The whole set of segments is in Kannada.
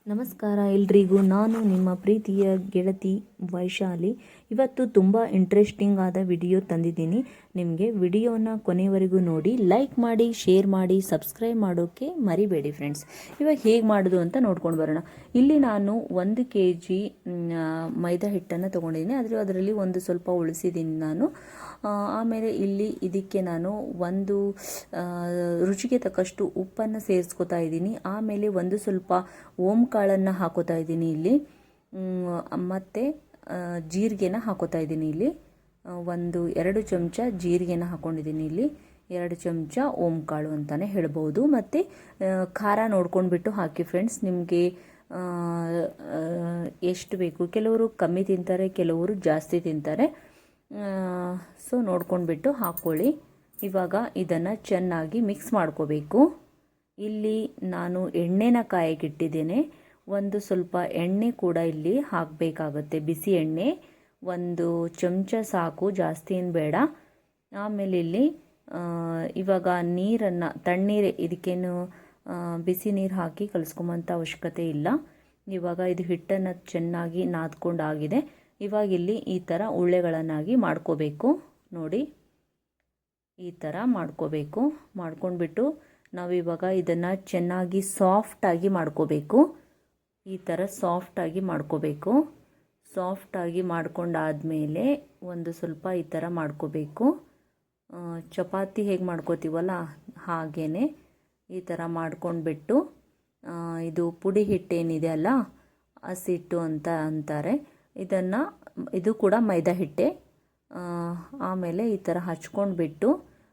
ನಮಸ್ಕಾರ ಎಲ್ರಿಗೂ. ನಾನು ನಿಮ್ಮ ಪ್ರೀತಿಯ ಗೆಳತಿ ವೈಶಾಲಿ. ಇವತ್ತು ತುಂಬ ಇಂಟ್ರೆಸ್ಟಿಂಗ್ ಆದ ವಿಡಿಯೋ ತಂದಿದ್ದೀನಿ. ನಿಮಗೆ ವಿಡಿಯೋನ ಕೊನೆಯವರೆಗೂ ನೋಡಿ, ಲೈಕ್ ಮಾಡಿ, ಶೇರ್ ಮಾಡಿ, ಸಬ್ಸ್ಕ್ರೈಬ್ ಮಾಡೋಕ್ಕೆ ಮರಿಬೇಡಿ ಫ್ರೆಂಡ್ಸ್. ಇವಾಗ ಹೇಗೆ ಮಾಡೋದು ಅಂತ ನೋಡ್ಕೊಂಡು ಬರೋಣ. ಇಲ್ಲಿ ನಾನು 1 kg ಮೈದಾ ಹಿಟ್ಟನ್ನು ತೊಗೊಂಡಿದ್ದೀನಿ. ಆದರೆ ಅದರಲ್ಲಿ ಒಂದು ಸ್ವಲ್ಪ ಉಳಿಸಿದ್ದೀನಿ ನಾನು. ಆಮೇಲೆ ಇಲ್ಲಿ ಇದಕ್ಕೆ ನಾನು ಒಂದು ರುಚಿಗೆ ತಕ್ಕಷ್ಟು ಉಪ್ಪನ್ನು ಸೇರಿಸ್ಕೊತಾ ಇದ್ದೀನಿ. ಆಮೇಲೆ ಒಂದು ಸ್ವಲ್ಪ ಕಾಳನ್ನು ಹಾಕೋತಾ ಇದ್ದೀನಿ ಇಲ್ಲಿ. ಮತ್ತು ಜೀರಿಗೆನ ಹಾಕೋತಾ ಇದ್ದೀನಿ ಇಲ್ಲಿ. 2 ಚಮಚ ಜೀರಿಗೆನ ಹಾಕೊಂಡಿದ್ದೀನಿ ಇಲ್ಲಿ. 2 ಚಮಚ ಕಾಳು ಅಂತಲೇ ಹೇಳ್ಬೋದು. ಮತ್ತು ಖಾರ ನೋಡ್ಕೊಂಡ್ಬಿಟ್ಟು ಹಾಕಿ ಫ್ರೆಂಡ್ಸ್. ನಿಮಗೆ ಎಷ್ಟು ಬೇಕು, ಕೆಲವರು ಕಮ್ಮಿ ತಿಂತಾರೆ, ಕೆಲವರು ಜಾಸ್ತಿ ತಿಂತಾರೆ. ಸೊ ನೋಡ್ಕೊಂಡ್ಬಿಟ್ಟು ಹಾಕ್ಕೊಳ್ಳಿ. ಇವಾಗ ಇದನ್ನು ಚೆನ್ನಾಗಿ ಮಿಕ್ಸ್ ಮಾಡ್ಕೋಬೇಕು. ಇಲ್ಲಿ ನಾನು ಎಣ್ಣೆನ ಕಾಯಕ್ಕಿಟ್ಟಿದ್ದೇನೆ. ಒಂದು ಸ್ವಲ್ಪ ಎಣ್ಣೆ ಕೂಡ ಇಲ್ಲಿ ಹಾಕಬೇಕಾಗುತ್ತೆ, ಬಿಸಿ ಎಣ್ಣೆ. 1 ಚಮಚ ಸಾಕು, ಜಾಸ್ತಿ ಏನು ಬೇಡ. ಆಮೇಲೆ ಇಲ್ಲಿ ಇವಾಗ ನೀರನ್ನು, ತಣ್ಣೀರೇ, ಇದಕ್ಕೇನು ಬಿಸಿ ನೀರು ಹಾಕಿ ಕಲಿಸ್ಕೊಂಬಂಥ ಅವಶ್ಯಕತೆ ಇಲ್ಲ. ಇವಾಗ ಇದು ಹಿಟ್ಟನ್ನು ಚೆನ್ನಾಗಿ ನಾದ್ಕೊಂಡಾಗಿದೆ. ಇವಾಗ ಇಲ್ಲಿ ಈ ಥರ ಉಳ್ಳೆಗಳನ್ನಾಗಿ ಮಾಡ್ಕೋಬೇಕು. ನೋಡಿ, ಈ ಥರ ಮಾಡ್ಕೋಬೇಕು. ಮಾಡ್ಕೊಂಡ್ಬಿಟ್ಟು ನಾವಿವಾಗ ಇದನ್ನು ಚೆನ್ನಾಗಿ ಸಾಫ್ಟಾಗಿ ಮಾಡ್ಕೋಬೇಕು. ಈ ಥರ ಸಾಫ್ಟಾಗಿ ಮಾಡ್ಕೋಬೇಕು. ಸಾಫ್ಟಾಗಿ ಮಾಡ್ಕೊಂಡಾದಮೇಲೆ ಒಂದು ಸ್ವಲ್ಪ ಈ ಥರ ಮಾಡ್ಕೋಬೇಕು. ಚಪಾತಿ ಹೇಗೆ ಮಾಡ್ಕೋತೀವಲ್ಲ ಹಾಗೇ ಈ ಥರ ಮಾಡ್ಕೊಂಡ್ಬಿಟ್ಟು, ಇದು ಪುಡಿ ಹಿಟ್ಟೇನಿದೆ ಅಲ್ಲ, ಹಸಿಟ್ಟು ಅಂತ ಅಂತಾರೆ ಇದನ್ನು. ಇದು ಕೂಡ ಮೈದಾ ಹಿಟ್ಟೆ. ಆಮೇಲೆ ಈ ಥರ ಹಚ್ಕೊಂಡ್ಬಿಟ್ಟು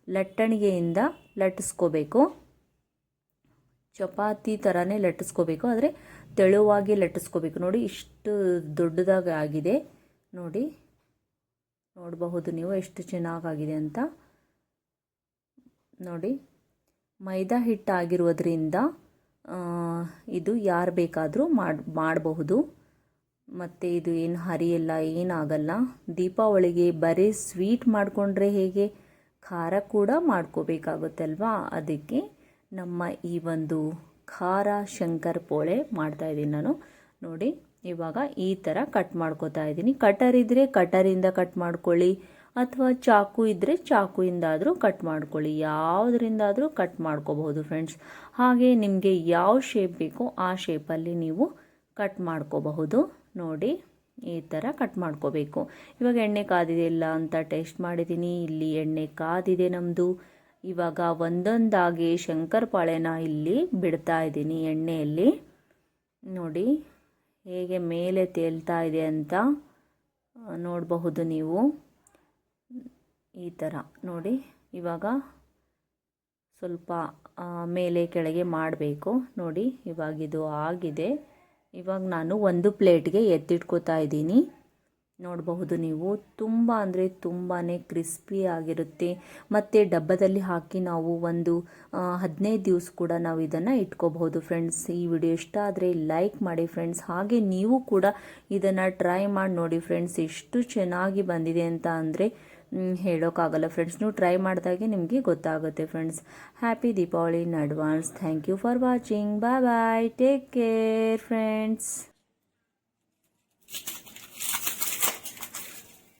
ಲಟ್ಟಣಿಗೆಯಿಂದ ಲಟ್ಟಿಸ್ಕೋಬೇಕು. ಚಪಾತಿ ಥರನೇ ಲಟ್ಟಿಸ್ಕೋಬೇಕು, ಆದರೆ ತೆಳುವಾಗಿ ಲಟ್ಟಿಸ್ಕೋಬೇಕು. ನೋಡಿ, ಇಷ್ಟು ದೊಡ್ಡದಾಗಿ ಆಗಿದೆ. ನೋಡಬಹುದು ನೀವು ಎಷ್ಟು ಚೆನ್ನಾಗಾಗಿದೆ ಅಂತ. ನೋಡಿ, ಮೈದಾ ಹಿಟ್ಟಾಗಿರೋದ್ರಿಂದ ಇದು ಯಾರು ಬೇಕಾದರೂ ಮಾಡಬಹುದು. ಮತ್ತು ಇದು ಏನು ಹರಿಯಲ್ಲ, ಏನಾಗಲ್ಲ. ದೀಪಾವಳಿಗೆ ಬರೀ ಸ್ವೀಟ್ ಮಾಡಿಕೊಂಡ್ರೆ ಹೇಗೆ, ಖಾರ ಕೂಡ ಮಾಡ್ಕೋಬೇಕಾಗುತ್ತಲ್ವಾ. ಅದಕ್ಕೆ ನಮ್ಮ ಈ ಒಂದು ಖಾರ ಶಂಕರ್ ಪೋಳೆ ಮಾಡ್ತಾಯಿದ್ದೀನಿ ನಾನು. ನೋಡಿ, ಇವಾಗ ಈ ಥರ ಕಟ್ ಮಾಡ್ಕೋತಾ ಇದ್ದೀನಿ. ಕಟರ್ ಇದ್ದರೆ ಕಟರಿಂದ ಕಟ್ ಮಾಡ್ಕೊಳ್ಳಿ, ಅಥವಾ ಚಾಕು ಇದ್ದರೆ ಚಾಕುಯಿಂದಾದರೂ ಕಟ್ ಮಾಡ್ಕೊಳ್ಳಿ. ಯಾವುದರಿಂದಾದರೂ ಕಟ್ ಮಾಡ್ಕೋಬಹುದು ಫ್ರೆಂಡ್ಸ್. ಹಾಗೆ ನಿಮಗೆ ಯಾವ ಶೇಪ್ ಬೇಕೋ ಆ ಶೇಪಲ್ಲಿ ನೀವು ಕಟ್ ಮಾಡ್ಕೋಬಹುದು. ನೋಡಿ, ಈ ಥರ ಕಟ್ ಮಾಡ್ಕೋಬೇಕು. ಇವಾಗ ಎಣ್ಣೆ ಕಾದಿದೆ ಇಲ್ಲ ಅಂತ ಟೇಸ್ಟ್ ಮಾಡಿದ್ದೀನಿ. ಇಲ್ಲಿ ಎಣ್ಣೆ ಕಾದಿದೆ ನಮ್ಮದು. ಇವಾಗ ಒಂದೊಂದಾಗಿ ಶಂಕರ್ ಪಾಳೆನ ಇಲ್ಲಿ ಬಿಡ್ತಾ ಇದ್ದೀನಿ ಎಣ್ಣೆಯಲ್ಲಿ. ನೋಡಿ ಹೇಗೆ ಮೇಲೆ ತೇಲ್ತಾ ಇದೆ ಅಂತ ನೋಡಬಹುದು ನೀವು. ಈ ಥರ ನೋಡಿ, ಇವಾಗ ಸ್ವಲ್ಪ ಮೇಲೆ ಕೆಳಗೆ ಮಾಡಬೇಕು. ನೋಡಿ, ಇವಾಗ ಇದು ಆಗಿದೆ. ಇವಾಗ ನಾನು ಒಂದು ಪ್ಲೇಟ್ಗೆ ಎತ್ತಿಟ್ಕೋತಾ ಇದ್ದೀನಿ. ನೋಡಬಹುದು ನೀವು, ತುಂಬ ಅಂದರೆ ತುಂಬಾ ಕ್ರಿಸ್ಪಿ ಆಗಿರುತ್ತೆ. ಮತ್ತು ಡಬ್ಬದಲ್ಲಿ ಹಾಕಿ ನಾವು ಒಂದು 15 ದಿವಸ ಕೂಡ ನಾವು ಇದನ್ನು ಇಟ್ಕೋಬಹುದು ಫ್ರೆಂಡ್ಸ್. ಈ ವಿಡಿಯೋ ಇಷ್ಟ ಆದರೆ ಲೈಕ್ ಮಾಡಿ ಫ್ರೆಂಡ್ಸ್. ಹಾಗೆ ನೀವು ಕೂಡ ಇದನ್ನು ಟ್ರೈ ಮಾಡಿ ನೋಡಿ ಫ್ರೆಂಡ್ಸ್. ಎಷ್ಟು ಚೆನ್ನಾಗಿ ಬಂದಿದೆ ಅಂತ ಅಂದರೆ ಹೇಳೋಕ್ಕಾಗಲ್ಲ ಫ್ರೆಂಡ್ಸ್. ನೀವು ಟ್ರೈ ಮಾಡಿದಾಗೆ ನಿಮಗೆ ಗೊತ್ತಾಗುತ್ತೆ friends. Happy Deepavali in advance. Thank you for watching. Bye bye. Take care friends.